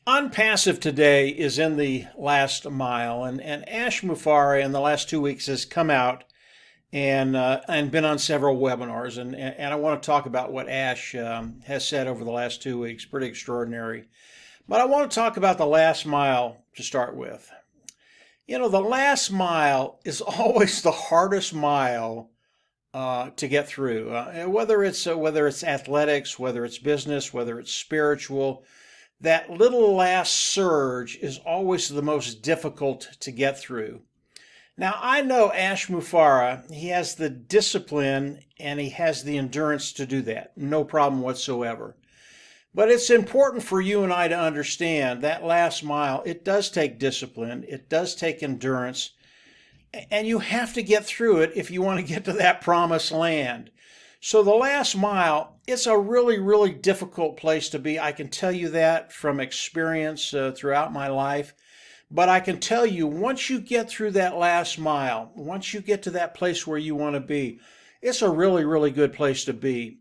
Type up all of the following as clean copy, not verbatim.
Onpassive today is in the last mile, and Ash Mufareh in the last 2 weeks has come out and been on several webinars, and I want to talk about what Ash has said over the last 2 weeks. Pretty extraordinary. But I want to talk about the last mile to start with. You know, the last mile is always the hardest mile to get through. Whether it's athletics, whether it's business, whether it's spiritual, that little last surge is always the most difficult to get through. Now, I know Ash Mufareh, he has the discipline and he has the endurance to do that. No problem whatsoever. But it's important for you and I to understand that last mile, it does take discipline, it does take endurance, and you have to get through it if you want to get to that promised land. So the last mile, it's a really, really difficult place to be. I can tell you that from experience throughout my life. But I can tell you, once you get through that last mile, once you get to that place where you want to be, it's a really, really good place to be.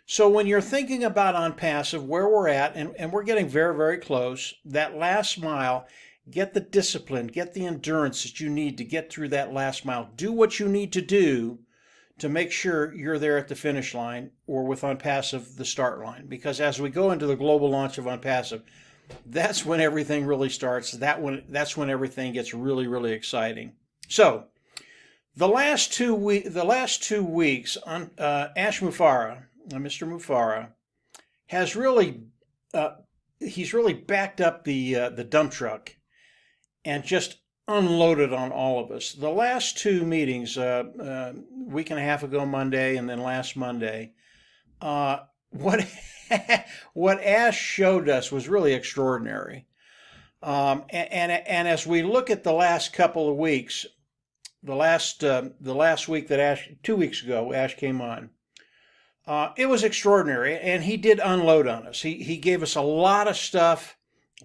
So when you're thinking about Onpassive, where we're at, and we're getting very, very close, that last mile, get the discipline, get the endurance that you need to get through that last mile. Do what you need to do to make sure you're there at the finish line, or with Onpassive, the start line. Because as we go into the global launch of Onpassive, that's when everything really starts. That's when everything gets really, really exciting. So the last 2 weeks, Ash Mufareh, Mr. Mufareh, has really he's really backed up the dump truck and just unloaded on all of us. The last two meetings, week and a half ago Monday, and then last Monday, what what Ash showed us was really extraordinary. And as we look at the last couple of weeks, the last week that 2 weeks ago, Ash came on. It was extraordinary, and he did unload on us. He gave us a lot of stuff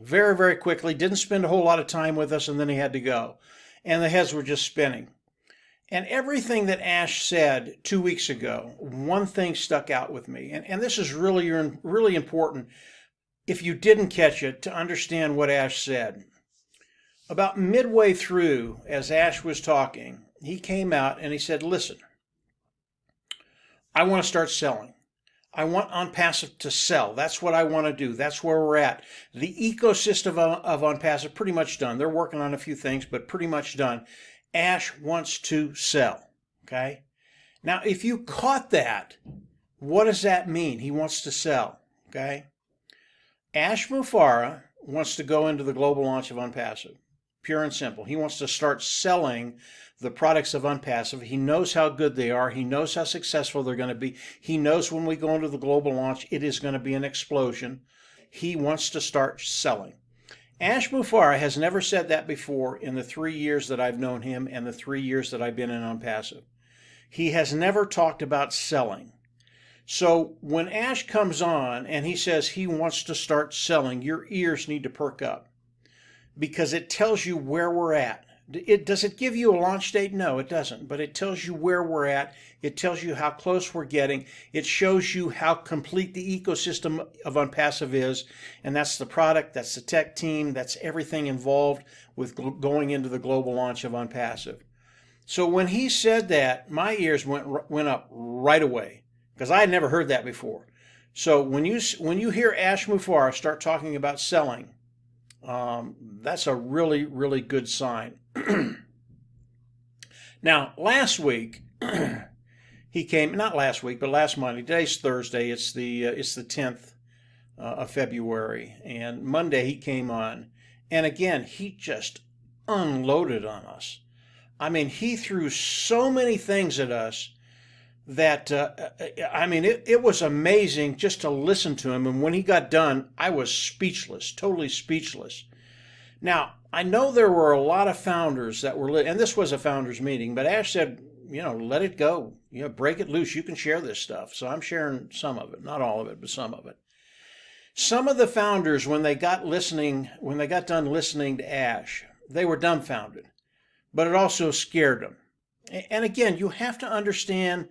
very, very quickly, didn't spend a whole lot of time with us, and then he had to go. And the heads were just spinning. And everything that Ash said 2 weeks ago, one thing stuck out with me. And this is really, really important, if you didn't catch it, to understand what Ash said. About midway through, as Ash was talking, he came out and he said, listen, I want to start selling. I want Onpassive to sell. That's what I want to do. That's where we're at. The ecosystem of Onpassive, pretty much done. They're working on a few things, but pretty much done. Ash wants to sell, okay? Now, if you caught that, what does that mean? He wants to sell, okay? Ash Mufareh wants to go into the global launch of Onpassive, pure and simple. He wants to start selling the products of Onpassive. He knows how good they are. He knows how successful they're going to be. He knows when we go into the global launch, it is going to be an explosion. He wants to start selling. Ash Mufareh has never said that before in the 3 years that I've known him and the 3 years that I've been in Onpassive. He has never talked about selling. So when Ash comes on and he says he wants to start selling, your ears need to perk up, because it tells you where we're at. Does it give you a launch date? No, it doesn't. But it tells you where we're at. It tells you how close we're getting. It shows you how complete the ecosystem of Onpassive is. And that's the product, that's the tech team, that's everything involved with going into the global launch of Onpassive. So when he said that, my ears went up right away, because I had never heard that before. So when you hear Ash Mufareh start talking about selling, that's a really, really good sign. Now, last week, he came, not last week, but last Monday. Today's Thursday. It's the 10th of February. And Monday he came on. And again, he just unloaded on us. I mean, he threw so many things at us that, it was amazing just to listen to him. And when he got done, I was speechless, totally speechless. Now, I know there were a lot of founders that were, and this was a founders meeting, but Ash said, let it go, break it loose. You can share this stuff. So I'm sharing some of it, not all of it, but some of it. Some of the founders, when they got done listening to Ash, they were dumbfounded, but it also scared them. And again, you have to understand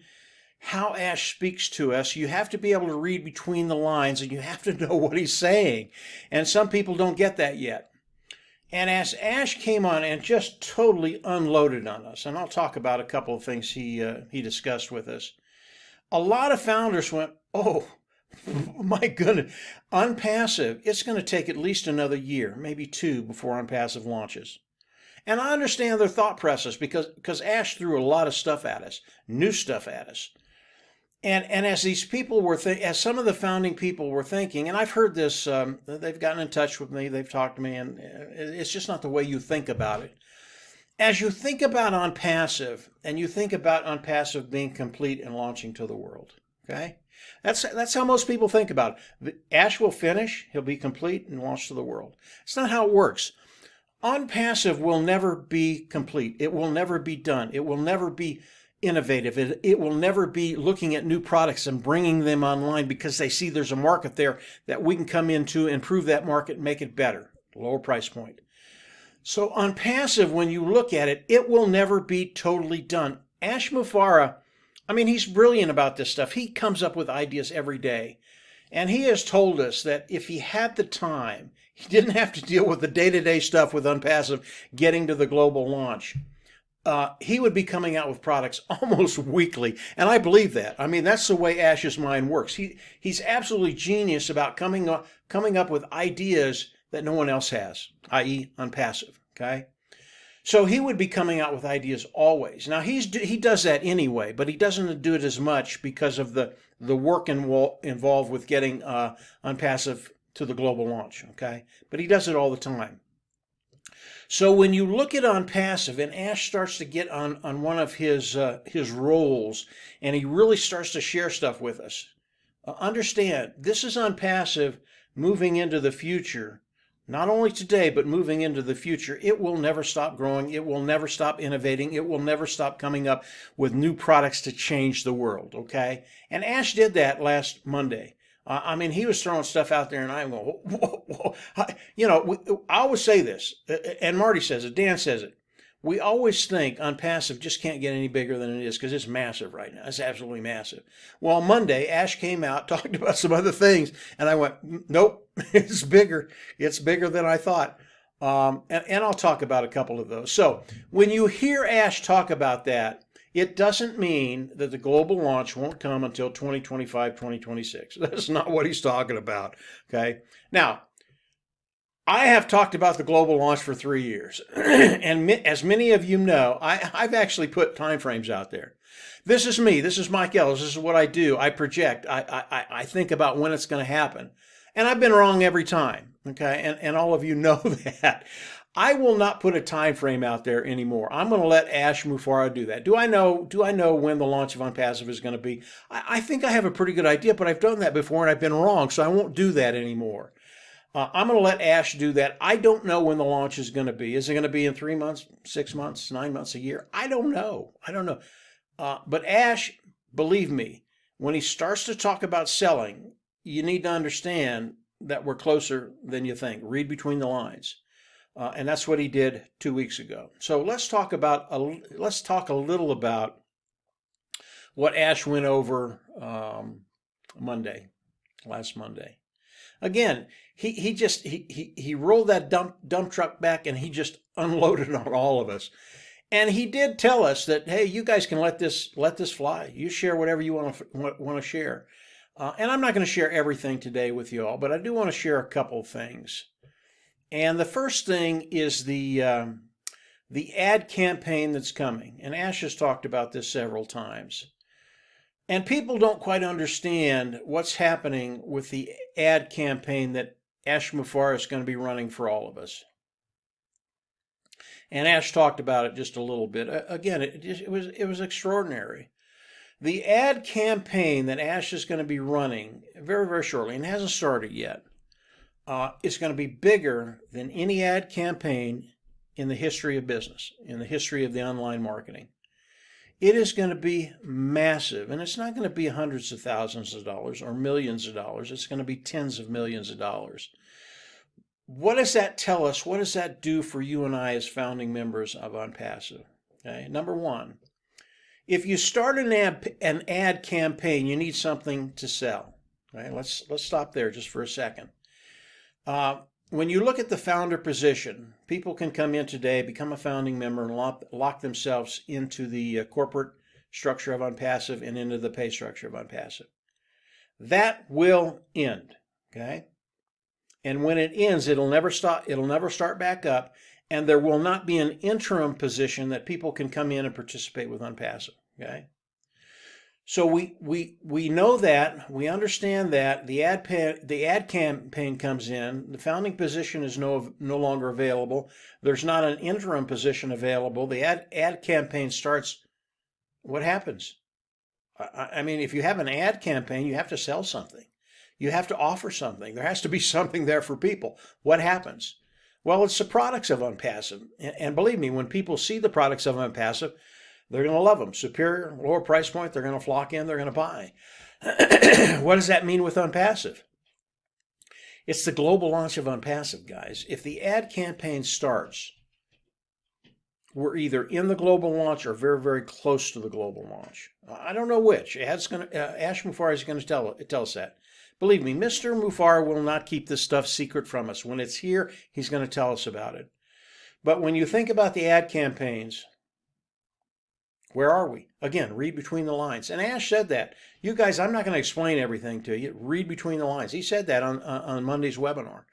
how Ash speaks to us, you have to be able to read between the lines and you have to know what he's saying. And some people don't get that yet. And as Ash came on and just totally unloaded on us, and I'll talk about a couple of things he discussed with us, a lot of founders went, oh, my goodness, Onpassive, it's going to take at least another year, maybe two, before Onpassive launches. And I understand their thought process because Ash threw a lot of stuff at us, new stuff at us. And as these people were, as some of the founding people were thinking, and I've heard this, they've gotten in touch with me, they've talked to me, and it's just not the way you think about it. As you think about Onpassive, and you think about Onpassive being complete and launching to the world, okay? That's how most people think about it. Ash will finish, he'll be complete and launch to the world. It's not how it works. Onpassive will never be complete. It will never be done. It will never be innovative. It will never be looking at new products and bringing them online because they see there's a market there that we can come into, improve that market, and make it better, lower price point. So Onpassive, when you look at it, it will never be totally done. Ash Mufareh, I mean, he's brilliant about this stuff. He comes up with ideas every day. And he has told us that if he had the time, he didn't have to deal with the day-to-day stuff with Onpassive getting to the global launch. He would be coming out with products almost weekly. And I believe that. I mean, that's the way Ash's mind works. He's absolutely genius about coming up with ideas that no one else has, i.e. Onpassive, okay? So he would be coming out with ideas always. Now, he does that anyway, but he doesn't do it as much because of the work involved with getting Onpassive to the global launch, okay? But he does it all the time. So when you look at Onpassive and Ash starts to get on one of his roles and he really starts to share stuff with us, understand this is Onpassive moving into the future, not only today, but moving into the future. It will never stop growing. It will never stop innovating. It will never stop coming up with new products to change the world, okay? And Ash did that last Monday. I mean, he was throwing stuff out there, and I'm going, whoa, whoa. You know, I always say this, and Marty says it, Dan says it. We always think Onpassive just can't get any bigger than it is because it's massive right now. It's absolutely massive. Well, Monday, Ash came out, talked about some other things, and I went, nope, it's bigger. It's bigger than I thought. And I'll talk about a couple of those. So when you hear Ash talk about that, it doesn't mean that the global launch won't come until 2025, 2026. That's not what he's talking about, okay? Now, I have talked about the global launch for 3 years. And as many of you know, I've actually put timeframes out there. This is me. This is Mike Ellis. This is what I do. I project. I think about when it's going to happen. And I've been wrong every time, okay? And all of you know that. I will not put a time frame out there anymore. I'm going to let Ash Mufareh do that. Do I know when the launch of Onpassive is going to be? I think I have a pretty good idea, but I've done that before and I've been wrong, so I won't do that anymore. I'm going to let Ash do that. I don't know when the launch is going to be. Is it going to be in 3 months, 6 months, 9 months, a year? I don't know. But Ash, believe me, when he starts to talk about selling, you need to understand that we're closer than you think. Read between the lines. And that's what he did 2 weeks ago. So let's talk a little about what Ash went over last Monday. Again, he rolled that dump truck back and he just unloaded on all of us. And he did tell us that, hey, you guys can let this fly. You share whatever you want to share. And I'm not going to share everything today with you all, but I do want to share a couple things. And the first thing is the ad campaign that's coming. And Ash has talked about this several times. And people don't quite understand what's happening with the ad campaign that Ash Mufareh is going to be running for all of us. And Ash talked about it just a little bit. Again, it was extraordinary. The ad campaign that Ash is going to be running very, very shortly, and hasn't started yet, is going to be bigger than any ad campaign in the history of business, in the history of the online marketing. It is going to be massive, and it's not going to be hundreds of thousands of dollars or millions of dollars. It's going to be tens of millions of dollars. What does that tell us? What does that do for you and I as founding members of Onpassive? Okay, number one, If you start an ad campaign, you need something to sell. Right? Let's stop there just for a second. When you look at the founder position, people can come in today, become a founding member, and lock themselves into the corporate structure of Onpassive and into the pay structure of Onpassive. That will end, okay? And when it ends, it'll never stop. It'll never start back up, and there will not be an interim position that people can come in and participate with Onpassive, okay? So we know that, we understand that the ad campaign comes in, the founding position is no longer available. There's not an interim position available. The ad campaign starts. What happens? I mean, if you have an ad campaign, you have to sell something. You have to offer something. There has to be something there for people. What happens? Well, it's the products of Onpassive. And believe me, when people see the products of Onpassive, they're going to love them. Superior, lower price point, they're going to flock in, they're going to buy. What does that mean with Onpassive? It's the global launch of Onpassive, guys. If the ad campaign starts, we're either in the global launch or very, very close to the global launch. I don't know which. Ash Mufareh is going to tell us that. Believe me, Mr. Mufareh will not keep this stuff secret from us. When it's here, he's going to tell us about it. But when you think about the ad campaigns, where are we? Again, read between the lines. And Ash said that. You guys, I'm not going to explain everything to you. Read between the lines. He said that on Monday's webinar.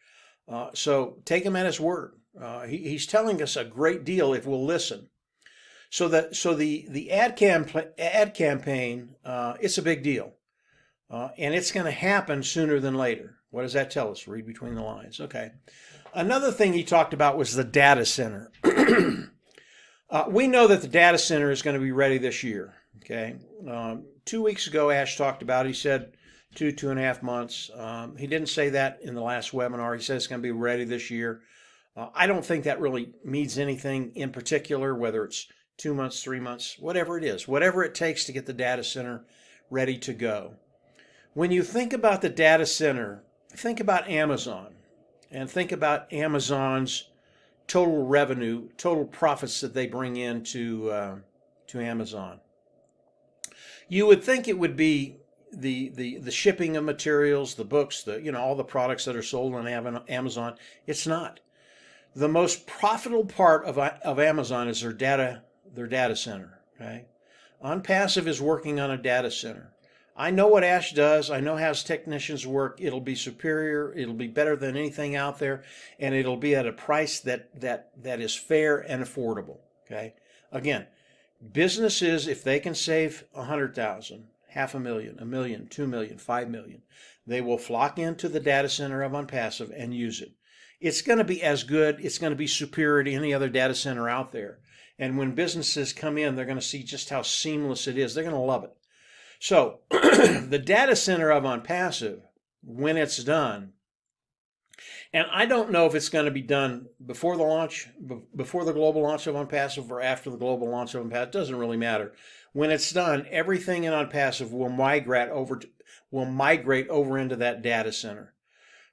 So take him at his word. He's telling us a great deal if we'll listen. So the ad campaign, it's a big deal. And it's going to happen sooner than later. What does that tell us? Read between the lines. Okay. Another thing he talked about was the data center. We know that the data center is going to be ready this year. Okay. 2 weeks ago, Ash talked about it. He said 2.5 months. He didn't say that in the last webinar. He said it's going to be ready this year. I don't think that really means anything in particular, whether it's 2 months, 3 months, whatever it is, whatever it takes to get the data center ready to go. When you think about the data center, think about Amazon and think about Amazon's total revenue, total profits that they bring in to Amazon. You would think it would be the shipping of materials, the books, all the products that are sold on Amazon. It's not. The most profitable part of Amazon is their data center. Okay, Onpassive is working on a data center. I know what Ash does. I know how his technicians work. It'll be superior. It'll be better than anything out there, and it'll be at a price that is fair and affordable. Okay. Again, businesses, if they can save 100,000, $500,000, $1 million, $2 million, $5 million, they will flock into the data center of Onpassive and use it. It's going to be as good. It's going to be superior to any other data center out there. And when businesses come in, they're going to see just how seamless it is. They're going to love it. So the data center of Onpassive, when it's done, and I don't know if it's going to be done before the launch, before the global launch of Onpassive or after the global launch of Onpassive, it doesn't really matter. When it's done, everything in Onpassive will migrate over into that data center.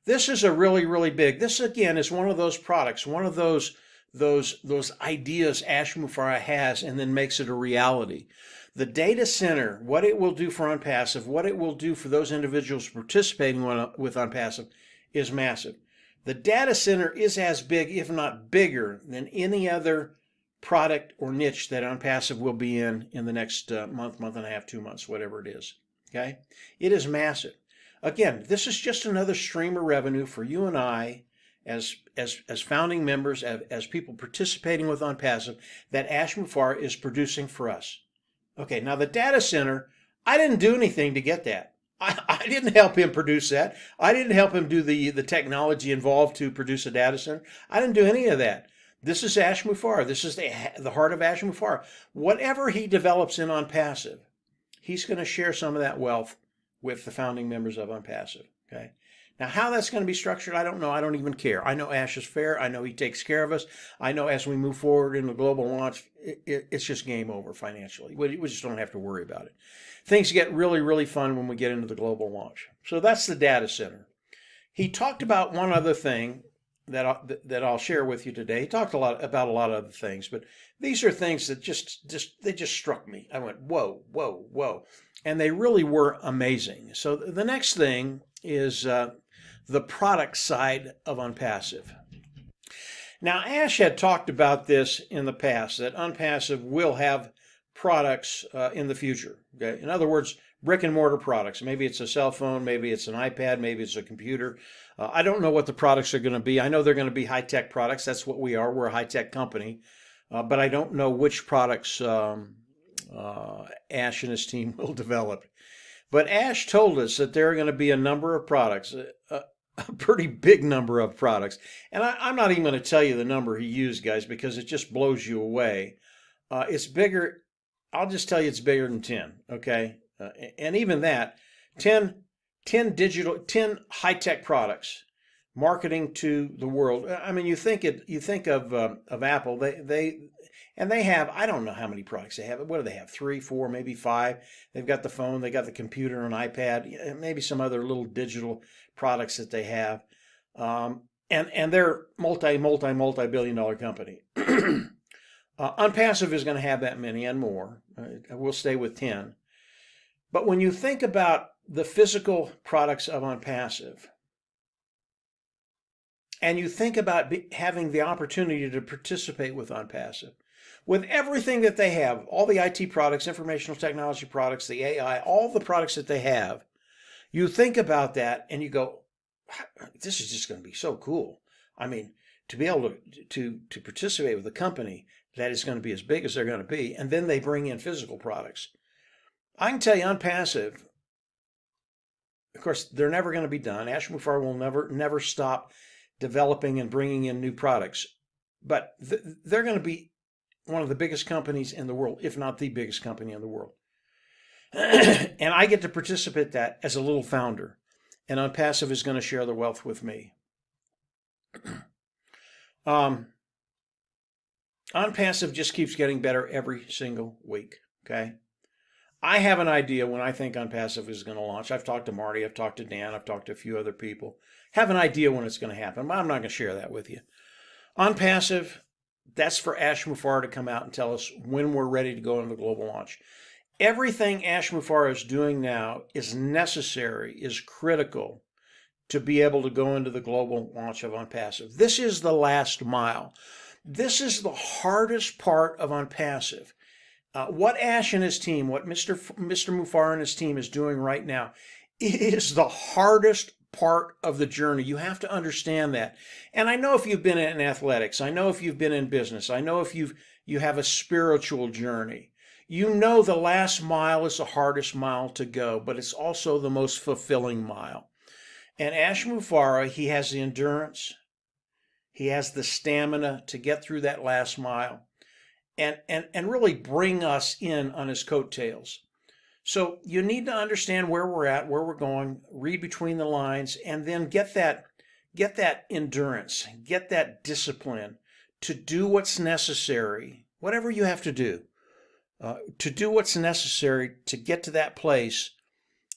This is a really, really big, this again is one of those products, one of those ideas Ash Mufareh has and then makes it a reality. The data center, what it will do for Onpassive, what it will do for those individuals participating with Onpassive is massive. The data center is as big, if not bigger, than any other product or niche that Onpassive will be in the next month and a half, 2 months, whatever it is. Okay? It is massive. Again, this is just another stream of revenue for you and I as founding members, as people participating with Onpassive that Ash Mufareh is producing for us. Okay, now the data center, I didn't do anything to get that. I didn't help him produce that. I didn't help him do the technology involved to produce a data center. I didn't do any of that. This is Ash Mufareh. This is the heart of Ash Mufareh. Whatever he develops in Onpassive, he's going to share some of that wealth with the founding members of Onpassive. Okay. Now, how that's going to be structured, I don't know. I don't even care. I know Ash is fair. I know he takes care of us. I know as we move forward in the global launch, it's just game over financially. We just don't have to worry about it. Things get really, really fun when we get into the global launch. So that's the data center. He talked about one other thing, that I'll share with you today. He talked a lot about a lot of other things, but these are things that just struck me. I went, whoa, whoa, whoa, and they really were amazing. So the next thing is the product side of Onpassive. Now, Ash had talked about this in the past, that Onpassive will have products in the future. Okay? In other words, brick and mortar products. Maybe it's a cell phone, maybe it's an iPad, maybe it's a computer. I don't know what the products are going to be. I know they're going to be high-tech products. That's what we are. We're a high-tech company. But I don't know which products Ash and his team will develop. But Ash told us that there are going to be a number of products, a pretty big number of products. And I'm not even going to tell you the number he used, guys, because it just blows you away. It's bigger. I'll just tell you it's bigger than 10, okay? And even that, 10 high-tech products marketing to the world. I mean, you think of Apple, they have, I don't know how many products they have. What do they have? 3, 4, maybe 5. They've got the phone, they got the computer and iPad, maybe some other little digital products that they have. And they're multi-billion-dollar company. Onpassive is going to have that many and more. We'll stay with 10. But when you think about the physical products of Onpassive, and you think about having the opportunity to participate with Onpassive, with everything that they have, all the IT products, informational technology products, the AI, all the products that they have, you think about that and you go, this is just going to be so cool. I mean, to be able to participate with a company that is going to be as big as they're going to be, and then they bring in physical products. I can tell you, Onpassive, of course, they're never going to be done. Ash Mufareh will never stop developing and bringing in new products. But they're going to be one of the biggest companies in the world, if not the biggest company in the world. And I get to participate that as a little founder. And Onpassive is going to share the wealth with me. Onpassive just keeps getting better every single week, okay? I have an idea when I think Onpassive is going to launch. I've talked to Marty, I've talked to Dan, I've talked to a few other people. Have an idea when it's going to happen, but I'm not going to share that with you. Onpassive, that's for Ash Mufareh to come out and tell us when we're ready to go into the global launch. Everything Ash Mufareh is doing now is necessary, is critical to be able to go into the global launch of Onpassive. This is the last mile. This is the hardest part of Onpassive. What Ash and his team, what Mr. Mufareh and his team is doing right now, it is the hardest part of the journey. You have to understand that. And I know if you've been in athletics, I know if you've been in business, I know if you have a spiritual journey, you know the last mile is the hardest mile to go, but it's also the most fulfilling mile. And Ash Mufareh, he has the endurance, he has the stamina to get through that last mile and really bring us in on his coattails. So you need to understand where we're at, where we're going, read between the lines, and then get that endurance, get that discipline to do what's necessary, whatever you have to do what's necessary to get to that place,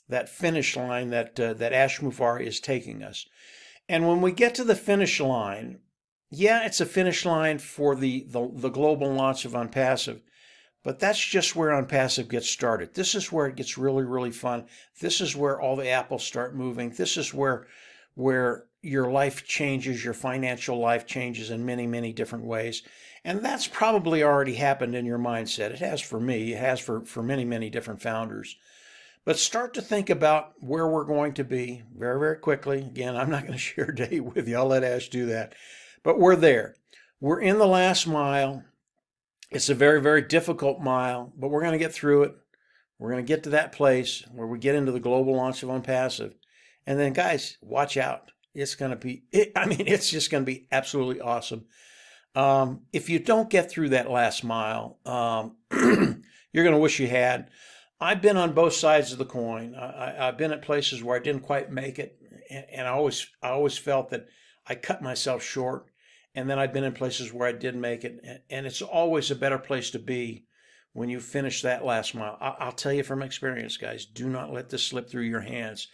that finish line that Ash Mufareh is taking us. And when we get to the finish line, yeah, it's a finish line for the global launch of Onpassive, but that's just where Onpassive gets started. This is where it gets really, really fun. This is where all the apples start moving. This is where your life changes, your financial life changes in many, many different ways. And that's probably already happened in your mindset. It has for me. It has for many, many different founders. But start to think about where we're going to be very, very quickly. Again, I'm not going to share a date with you. I'll let Ash do that. But we're there. We're in the last mile. It's a very, very difficult mile, but we're going to get through it. We're going to get to that place where we get into the global launch of Onpassive. And then, guys, watch out. It's going to be, it's just going to be absolutely awesome. If you don't get through that last mile, you're going to wish you had. I've been on both sides of the coin. I've been at places where I didn't quite make it, and I always felt that I cut myself short. And then I've been in places where I did make it, and it's always a better place to be when you finish that last mile. I'll tell you from experience, guys, do not let this slip through your hands.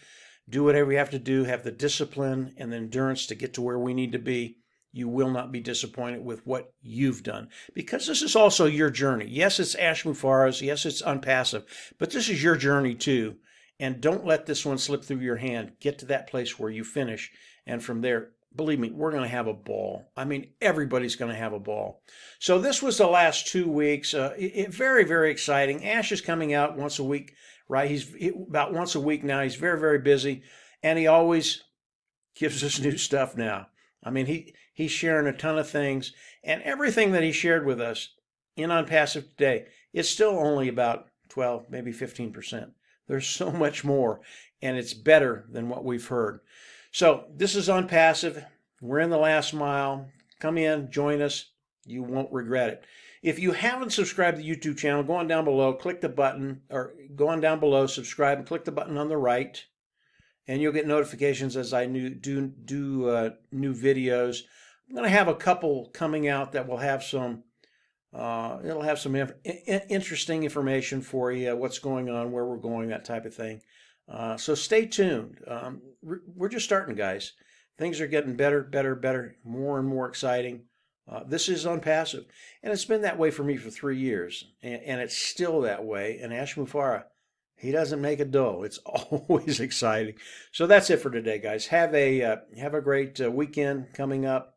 Do whatever you have to do, have the discipline and the endurance to get to where we need to be, you will not be disappointed with what you've done, because this is also your journey. Yes, it's Ash Mufareh's. Yes, it's Onpassive, but this is your journey too. And don't let this one slip through your hand. Get to that place where you finish. And from there, believe me, we're going to have a ball. I mean, everybody's going to have a ball. So this was the last 2 weeks. Very, very exciting. Ash is coming out once a week, right? He's about once a week now. He's very, very busy. And he always gives us new stuff now. I mean, he's sharing a ton of things. And everything that he shared with us in Onpassive today, it's still only about 12, maybe 15%. There's so much more, and it's better than what we've heard. So this is Onpassive. We're in the last mile. Come in, join us. You won't regret it. If you haven't subscribed to the YouTube channel, go on down below, click the button, or go on down below, subscribe, and click the button on the right, and you'll get notifications as I do new videos. I'm going to have a couple coming out that will have some it'll have some interesting information for you, what's going on, where we're going, that type of thing. So stay tuned. We're just starting, guys. Things are getting better, more and more exciting. This is Onpassive, and it's been that way for me for 3 years, and it's still that way. And Ash Mufareh, he doesn't make it dull. It's always exciting. So that's it for today, guys. Have a great weekend coming up.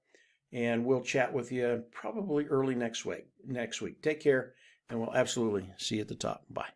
And we'll chat with you probably early next week. Take care, and we'll absolutely see you at the top. Bye.